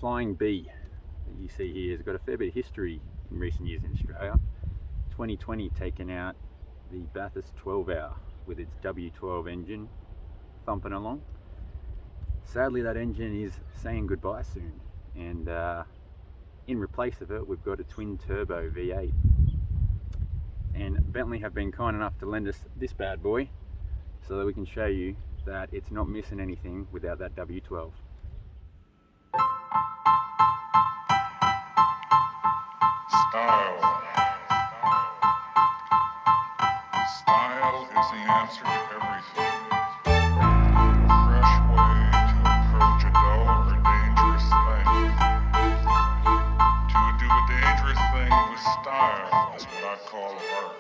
Flying B that you see here has got a fair bit of history in recent years in Australia. 2020 taken out the Bathurst 12-hour with its W12 engine thumping along. Sadly, that engine is saying goodbye soon, and in replace of it we've got a twin turbo V8, and Bentley have been kind enough to lend us this bad boy so that we can show you that it's not missing anything without that W12. Style is the answer to everything. A fresh way to approach a dull or dangerous thing. To do a dangerous thing with style is what I call art.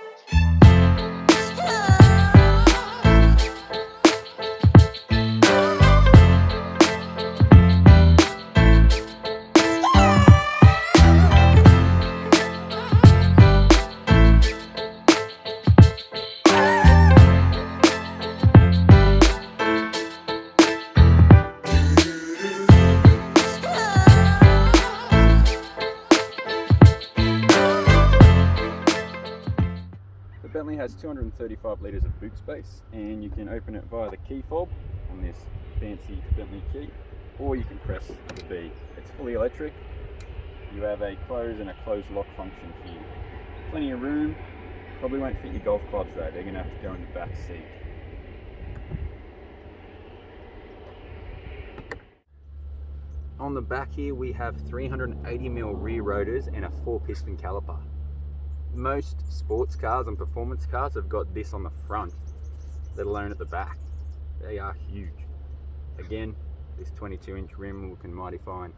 The Bentley has 235 litres of boot space, and you can open it via the key fob on this fancy Bentley key, or you can press the B. It's fully electric. You have a close and a close lock function here. Plenty of room. Probably won't fit your golf clubs though, they're going to have to go in the back seat. On the back here we have 380mm rear rotors and a 4-piston caliper. Most sports cars and performance cars have got this on the front, let alone at the back. They are huge. Again, this 22-inch rim looking mighty fine.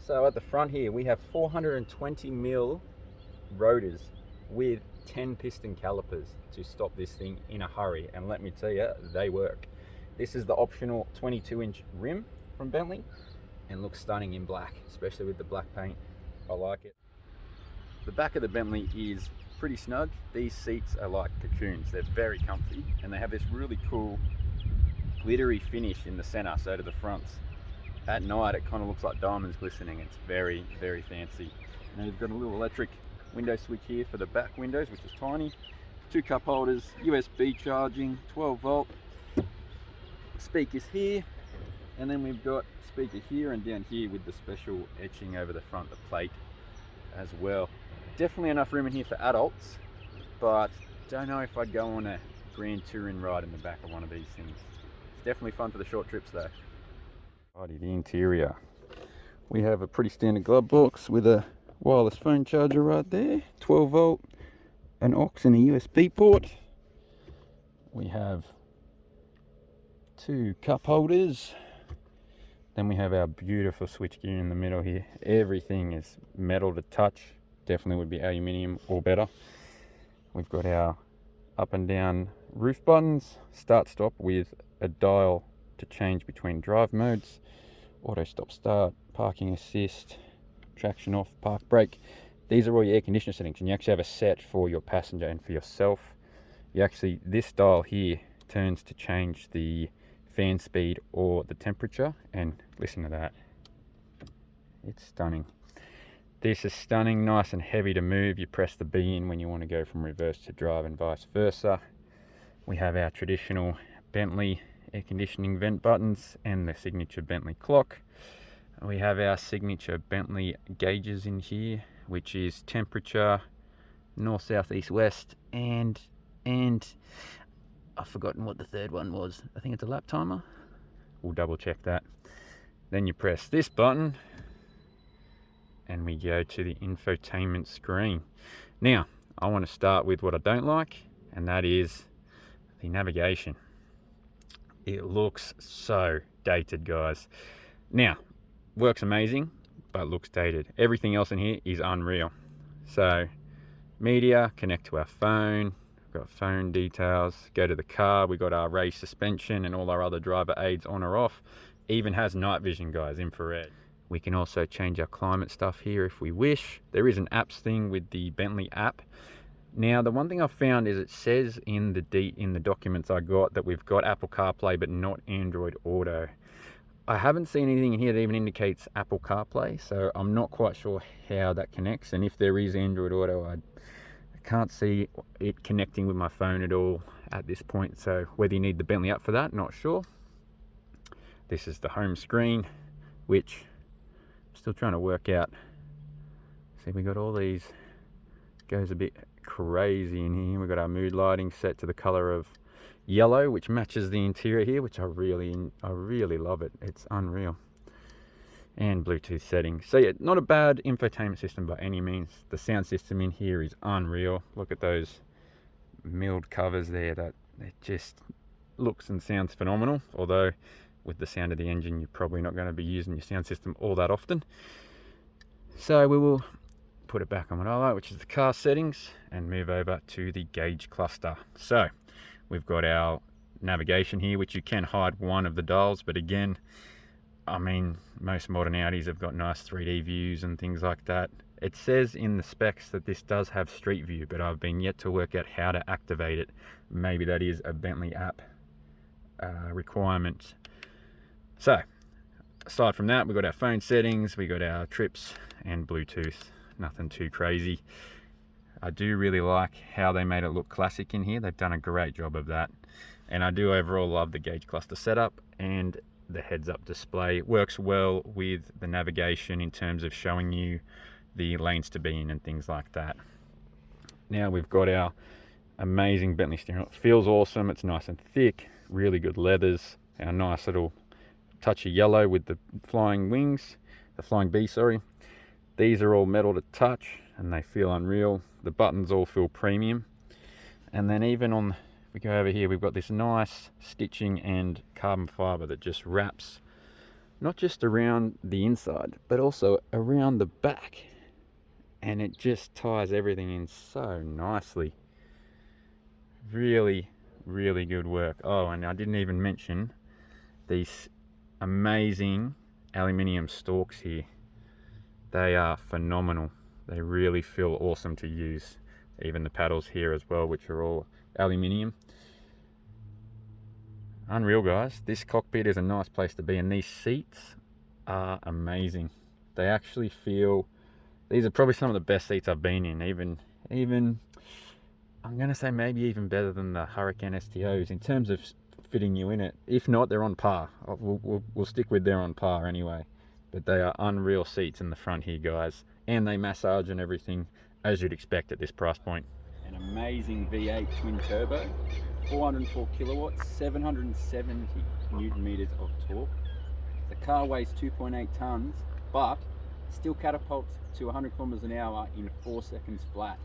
So at the front here we have 420mm rotors with 10-piston calipers to stop this thing in a hurry, and let me tell you, they work. This is the optional 22-inch rim from Bentley and looks stunning in black, especially with the black paint. I like it. The back of the Bentley is pretty snug. These seats are like Cocoons. They're very comfy, and they have this really cool glittery finish in the center, so to the fronts. At night it kind of looks like diamonds glistening. It's very, very fancy. Now you've got a little electric window switch here for the back windows, which is tiny. 2 cup holders, USB charging, 12 volt. Speakers here, and then we've got speaker here and down here with the special etching over the front, the plate as well. Definitely enough room in here for adults, but don't know if I'd go on a grand touring ride in the back of one of these things. It's definitely fun for the short trips though. Righty, the interior. We have a pretty standard glove box with a wireless phone charger right there, 12 volt, an aux and a USB port. We have 2 cup holders. Then we have our beautiful switchgear in the middle here. Everything is metal to touch. Definitely would be aluminium or better. We've got our up and down roof buttons, start stop with a dial to change between drive modes, auto stop start, parking assist, traction off, park brake. These are all your air conditioner settings, and you actually have a set for your passenger and for yourself. This dial here turns to change the fan speed or the temperature, and listen to that. It's stunning. This is stunning, nice and heavy to move. You press the B in when you want to go from reverse to drive and vice versa. We have our traditional Bentley air conditioning vent buttons and the signature Bentley clock. We have our signature Bentley gauges in here, which is temperature, north, south, east, west, and I've forgotten what the third one was. I think it's a lap timer. We'll double check that. Then you press this button and we go to the infotainment screen. Now, I want to start with what I don't like, and that is the navigation. It looks so dated, guys. Now, works amazing, but looks dated. Everything else in here is unreal. So, media, connect to our phone. Got phone details, go to the car, we got our race suspension and all our other driver aids on or off. Even has night vision, guys, infrared. We can also change our climate stuff here if we wish. There is an apps thing with the Bentley app. Now, the one thing I've found is it says in the documents I got that we've got Apple CarPlay but not Android Auto. I haven't seen anything in here that even indicates Apple CarPlay, so I'm not quite sure how that connects, and if there is Android Auto, I can't see it connecting with my phone at all at this point, so whether you need the Bentley app for that, not sure. This is the home screen, which I'm still trying to work out. See, we got all these, goes a bit crazy in here. We've got our mood lighting set to the color of yellow, which matches the interior here, which I really love it. It's unreal. And Bluetooth settings. So yeah, not a bad infotainment system by any means. The sound system in here is unreal. Look at those milled covers there. That it just looks and sounds phenomenal. Although with the sound of the engine, you're probably not going to be using your sound system all that often. So we will put it back on what I like, which is the car settings, and move over to the gauge cluster. So we've got our navigation here, which you can hide one of the dials, but again, I mean, most modern Audis have got nice 3D views and things like that. It says in the specs that this does have Street View, but I've been yet to work out how to activate it. Maybe that is a Bentley app requirement. So, aside from that, we've got our phone settings, we got our trips and Bluetooth. Nothing too crazy. I do really like how they made it look classic in here. They've done a great job of that. And I do overall love the gauge cluster setup, and the heads-up display works well with the navigation in terms of showing you the lanes to be in and things like that. Now we've got our amazing Bentley steering wheel. It feels awesome. It's nice and thick, really good leathers. Our nice little touch of yellow with the flying wings, the flying bee, sorry. These are all metal to touch and they feel unreal. The buttons all feel premium. And then even on, if we go over here, we've got this nice stitching and carbon fiber that just wraps not just around the inside, but also around the back. And it just ties everything in so nicely. Really, really good work. Oh, and I didn't even mention these amazing aluminium stalks here. They are phenomenal. They really feel awesome to use. Even the paddles here as well, which are all aluminium. Unreal, guys. This cockpit is a nice place to be, and these seats are amazing. They actually feel, these are probably some of the best seats I've been in. Even I'm gonna say maybe even better than the Hurricane STOs in terms of fitting you in it. If not, they're on par. We'll stick with they're on par anyway. But they are unreal seats in the front here, guys. And they massage and everything, as you'd expect at this price point. An amazing V8 twin turbo, 404 kilowatts, 770 Newton meters of torque. The car weighs 2.8 tons, but still catapults to 100 kilometers an hour in 4 seconds flat.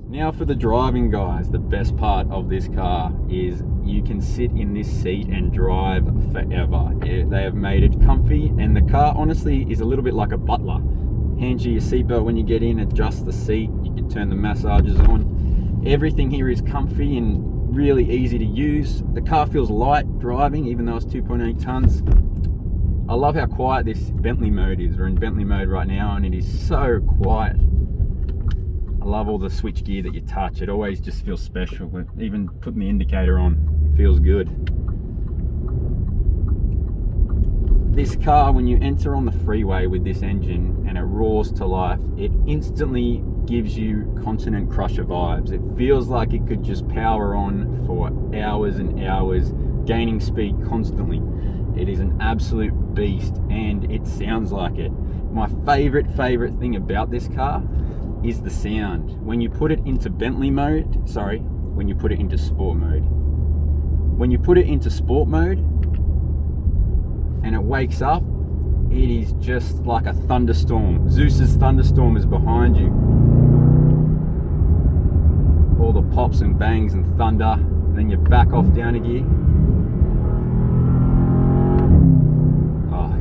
Now for the driving, guys. The best part of this car is you can sit in this seat and drive forever. They have made it comfy, and the car honestly is a little bit like a butler. Hands you your seatbelt when you get in, adjust the seat, you can turn the massagers on. Everything here is comfy and really easy to use. The car feels light driving, even though it's 2.8 tons. I love how quiet this Bentley mode is. We're in Bentley mode right now and it is so quiet. I love all the switch gear that you touch. It always just feels special. Even putting the indicator on, it feels good. This car, when you enter on the freeway with this engine and it roars to life, it instantly gives you Continent Crusher vibes. It feels like it could just power on for hours and hours gaining speed constantly. It is an absolute beast, and it sounds like it. My favorite thing about this car is the sound. When you put it into Bentley mode, when you put it into sport mode. When you put it into sport mode and it wakes up, it is just like a thunderstorm. Zeus's thunderstorm is behind you. All the pops and bangs and thunder, and then you back off down a gear.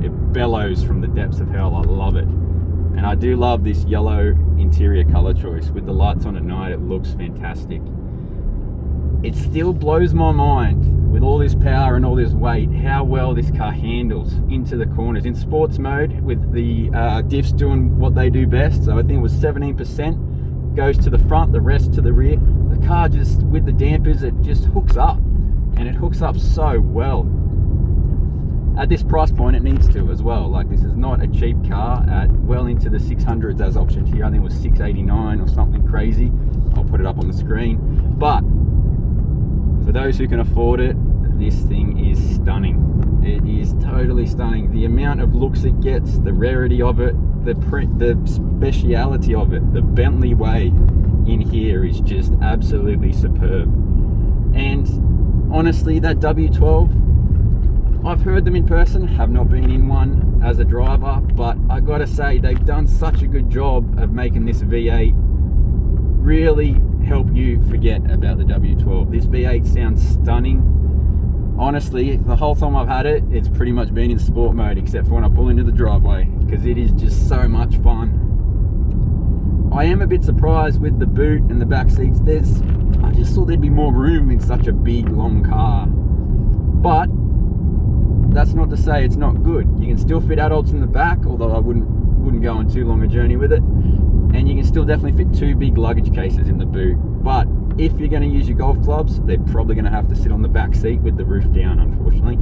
It bellows from the depths of hell. I love it. And I do love this yellow interior color choice. With the lights on at night, it looks fantastic. It still blows my mind, with all this power and all this weight, how well this car handles into the corners. In sports mode, with the diffs doing what they do best, so I think it was 17% goes to the front, the rest to the rear. The car just, with the dampers, it just hooks up, and it hooks up so well. At this price point, it needs to as well. Like, this is not a cheap car at well into the 600s as optioned here. I think it was 689 or something crazy. I'll put it up on the screen. But for those who can afford it, this thing is stunning. It is totally stunning. The amount of looks it gets, the rarity of it, the speciality of it, the Bentley way in here is just absolutely superb. And honestly, that W12, I've heard them in person, have not been in one as a driver, but I gotta say, they've done such a good job of making this V8 really help you forget about the W12. This V8 sounds stunning. Honestly, the whole time I've had it, it's pretty much been in sport mode, except for when I pull into the driveway, because it is just so much fun. I am a bit surprised with the boot and the back seats. I just thought there'd be more room in such a big, long car. But that's not to say it's not good. You can still fit adults in the back, although I wouldn't go on too long a journey with it. And you can still definitely fit 2 big luggage cases in the boot. But if you're going to use your golf clubs, they're probably going to have to sit on the back seat with the roof down, unfortunately.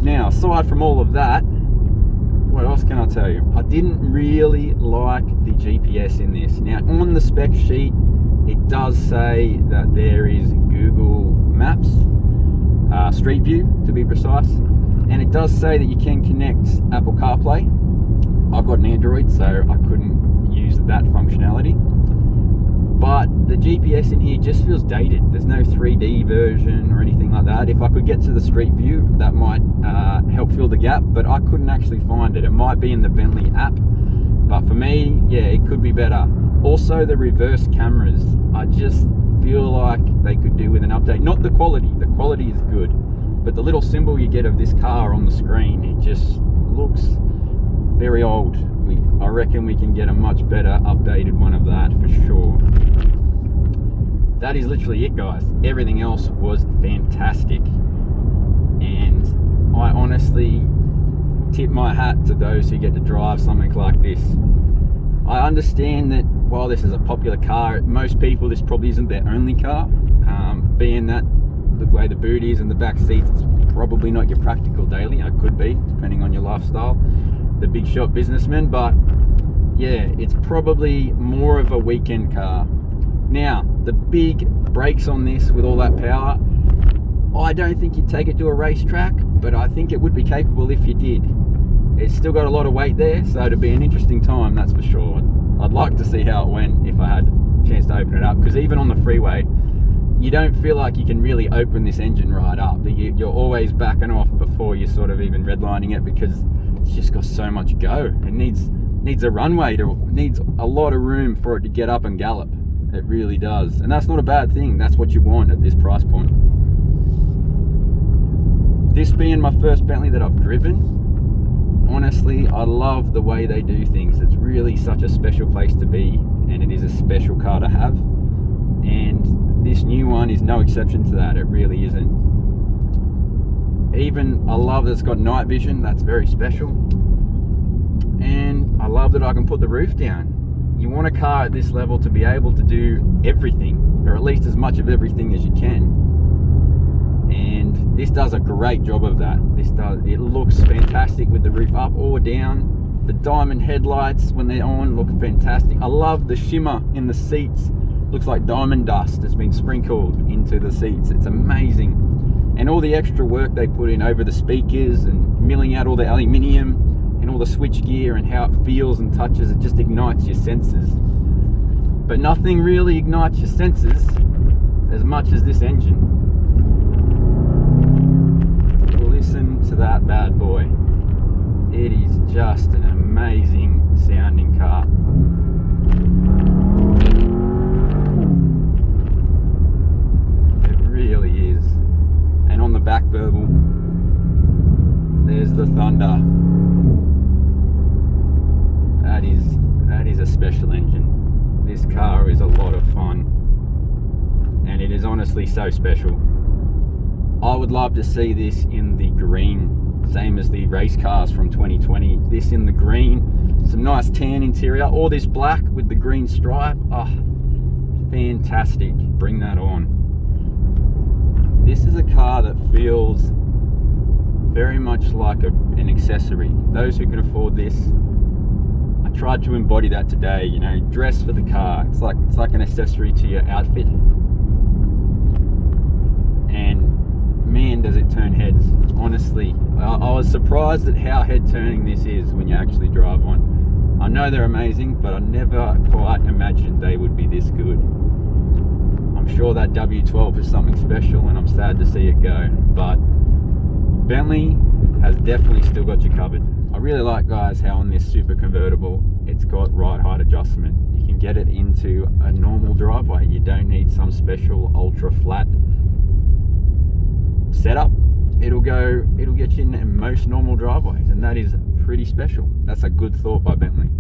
Now, aside from all of that, what else can I tell you? I didn't really like the GPS in this. Now, on the spec sheet, it does say that there is Google Maps, Street View to be precise, and it does say that you can connect Apple CarPlay. I've got an Android, so I couldn't use that functionality, but the GPS in here just feels dated. There's no 3D version or anything like that. If I could get to the Street View, that might help fill the gap, but I couldn't actually find it. It might be in the Bentley app, but for me, yeah, it could be better. Also, the reverse cameras, I just feel like they could do with an update. Not the quality is good, but the little symbol you get of this car on the screen, it just looks very old. I reckon we can get a much better updated one of that for sure. That is literally it, guys. Everything else was fantastic, and I honestly tip my hat to those who get to drive something like this. I understand that while this is a popular car, most people, this probably isn't their only car. Being that the way the boot is and the back seats, it's probably not your practical daily. It could be, depending on your lifestyle, the big shot businessman, but yeah, it's probably more of a weekend car. Now, the big brakes on this with all that power, I don't think you'd take it to a racetrack, but I think it would be capable if you did. It's still got a lot of weight there, so it'd be an interesting time, that's for sure. I'd like to see how it went if I had a chance to open it up, because even on the freeway, you don't feel like you can really open this engine right up. You're always backing off before you're sort of even redlining it, because it's just got so much go. It needs a runway, needs a lot of room for it to get up and gallop. It really does, and that's not a bad thing. That's what you want at this price point. This being my first Bentley that I've driven, honestly, I love the way they do things. It's really such a special place to be, and it is a special car to have, and this new one is no exception to that. It really isn't. Even, I love that it's got night vision. That's very special, and I love that I can put the roof down. You want a car at this level to be able to do everything, or at least as much of everything as you can, and this does a great job of that. It looks fantastic with the roof up or down. The diamond headlights, when they're on, look fantastic. I love the shimmer in the seats looks like diamond dust has been sprinkled into the seats. It's amazing. And all the extra work they put in over the speakers and milling out all the aluminium and all the switch gear and how it feels and touches, it just ignites your senses. But nothing really ignites your senses as much as this engine. Listen to that bad boy. It is just an amazing sounding car. It really is. And on the back burble, there's the Thunder. That is a special engine. This car is a lot of fun, and it is honestly so special. I would love to see this in the green, same as the race cars from 2020. This in the green, some nice tan interior, or this black with the green stripe. Oh, fantastic. Bring that on. This is a car that feels very much like an accessory. Those who can afford this, I tried to embody that today. You know, dress for the car. It's like an accessory to your outfit. And man, does it turn heads. Honestly, I was surprised at how head turning this is when you actually drive one. I know they're amazing, but I never quite imagined they would be this good. I'm sure that W12 is something special, and I'm sad to see it go, but Bentley has definitely still got you covered. I really like, guys, how on this super convertible it's got right height adjustment. You can get it into a normal driveway. You don't need some special ultra flat setup. It'll get you in most normal driveways, and that is pretty special. That's a good thought by Bentley.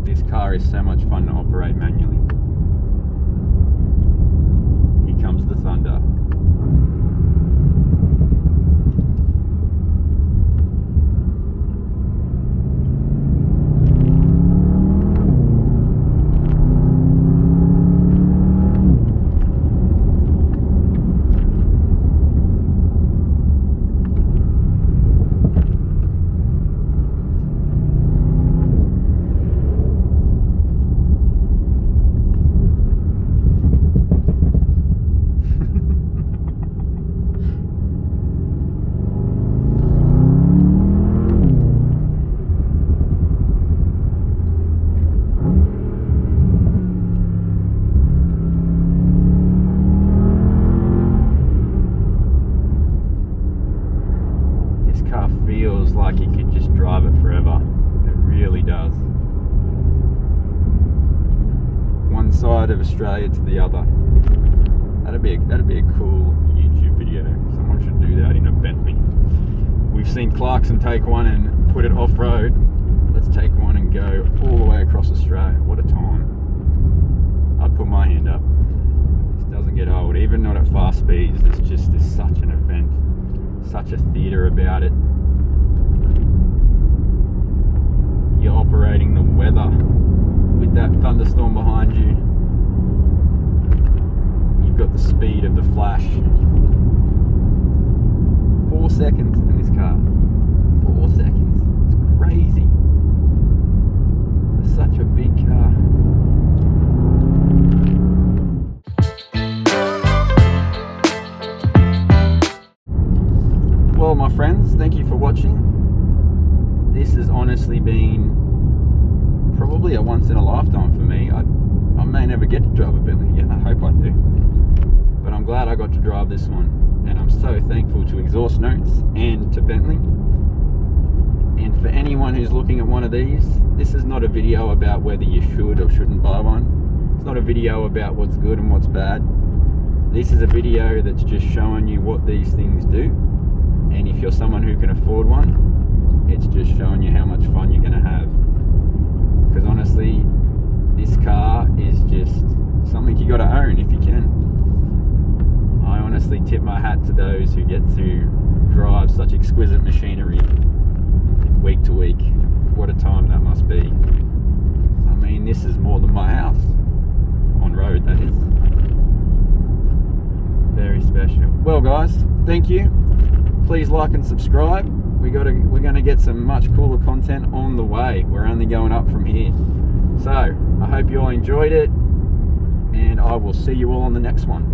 This car is so much fun to operate manually. Here comes the Thunder. Feels like you could just drive it forever. It really does. One side of Australia to the other. That'd be a cool YouTube video. Someone should do that in a Bentley. We've seen Clarkson take one and put it off-road. Let's take one and go all the way across Australia. What a time. I'd put my hand up. This doesn't get old, even not at fast speeds. There's such an event, such a theatre about it. You're operating the weather with that thunderstorm behind you. You've got the speed of the Flash. 4 seconds in this car. 4 seconds. It's crazy. It's such a big car. Well, my friends, thank you for watching. This has honestly been probably a once in a lifetime for me. I may never get to drive a Bentley again. I hope I do. But I'm glad I got to drive this one. And I'm so thankful to Exhaust Notes and to Bentley. And for anyone who's looking at one of these, this is not a video about whether you should or shouldn't buy one. It's not a video about what's good and what's bad. This is a video that's just showing you what these things do. And if you're someone who can afford one, it's just showing you how much fun you're going to have. Because honestly, this car is just something you got to own if you can. I honestly tip my hat to those who get to drive such exquisite machinery week to week. What a time that must be. I mean, this is more than my house. On road, that is. Very special. Well, guys, thank you. Please like and subscribe. We're going to get some much cooler content on the way. We're only going up from here. So I hope you all enjoyed it. and I will see you all on the next one.